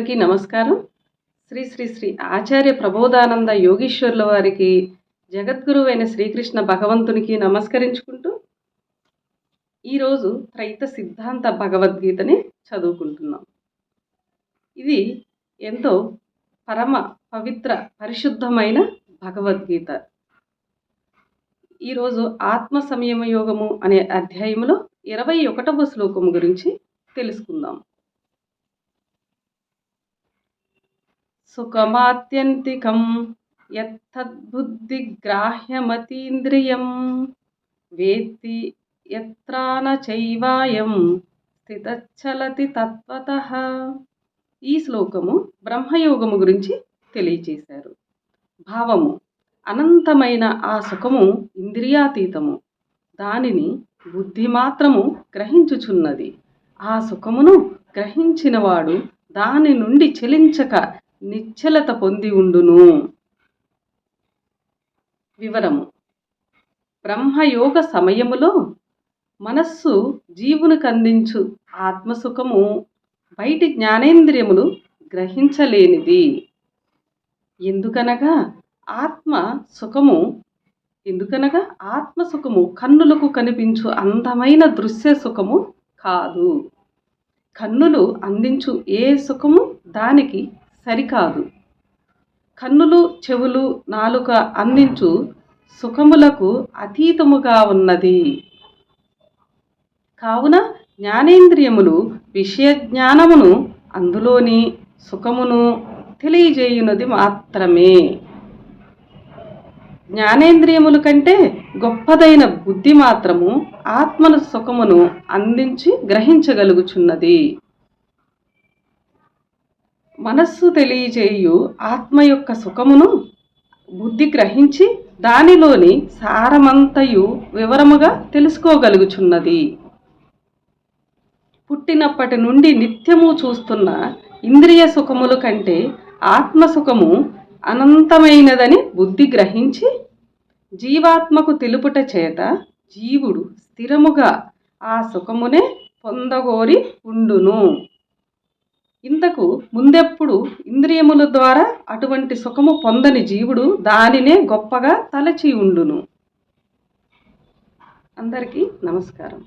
అందరికీ నమస్కారం. శ్రీ శ్రీ శ్రీ ఆచార్య ప్రబోధానంద యోగీశ్వరుల వారికి, జగద్గురువైన శ్రీకృష్ణ భగవంతునికి నమస్కరించుకుంటూ ఈరోజు త్రైత సిద్ధాంత భగవద్గీతని చదువుకుంటున్నాం. ఇది ఎంతో పరమ పవిత్ర పరిశుద్ధమైన భగవద్గీత. ఈరోజు ఆత్మ సంయమ యోగము అనే అధ్యాయంలో 21వ శ్లోకం గురించి తెలుసుకుందాం. సుఖమాత్యంతికం యత్తద్బుద్ధిగ్రాహ్యమతీంద్రియం వేత్తి యత్రాన చైవాయం స్థితచ్చలతి తత్వతః. ఈ శ్లోకము బ్రహ్మయోగము గురించి తెలియచేశారు. భావము: అనంతమైన ఆ సుఖము ఇంద్రియాతీతము, దానిని బుద్ధి మాత్రము గ్రహించుచున్నది. ఆ సుఖమును గ్రహించినవాడు దాని నుండి చెలించక నిశ్చలత పొంది ఉండును. వివరము: బ్రహ్మయోగ సమయములో మనస్సు జీవునికి అందించు ఆత్మసుఖము బయటి జ్ఞానేంద్రియములు గ్రహించలేనిది. ఎందుకనగా ఆత్మసుఖము కన్నులకు కనిపించు అందమైన దృశ్య సుఖము కాదు. కన్నులు అందించు ఏ సుఖము దానికి సరికాదు. కన్నులు, చెవులు, నాలుక అందించు సుఖములకు అతీతముగా ఉన్నది. కావున జ్ఞానేంద్రియములు విషయ జ్ఞానమును, అందులోని సుఖమును తెలియజేయునది మాత్రమే. జ్ఞానేంద్రియముల కంటే గొప్పదైన బుద్ధి మాత్రము ఆత్మల సుఖమును అందించి గ్రహించగలుగుచున్నది. మనస్సు తెలియజేయు ఆత్మ యొక్క సుఖమును బుద్ధి గ్రహించి దానిలోని సారమంతయు వివరముగా తెలుసుకోగలుగుచున్నది. పుట్టినప్పటి నుండి నిత్యము చూస్తున్న ఇంద్రియ సుఖముల కంటే ఆత్మసుఖము అనంతమైనదని బుద్ధి గ్రహించి జీవాత్మకు తెలుపుట చేత జీవుడు స్థిరముగా ఆ సుఖమునే పొందగోరి ఉండును. ఇంతకు ముందెప్పుడు ఇంద్రియముల ద్వారా అటువంటి సుఖము పొందని జీవుడు దానినే గొప్పగా తలచి ఉండును. అందరికీ నమస్కారం.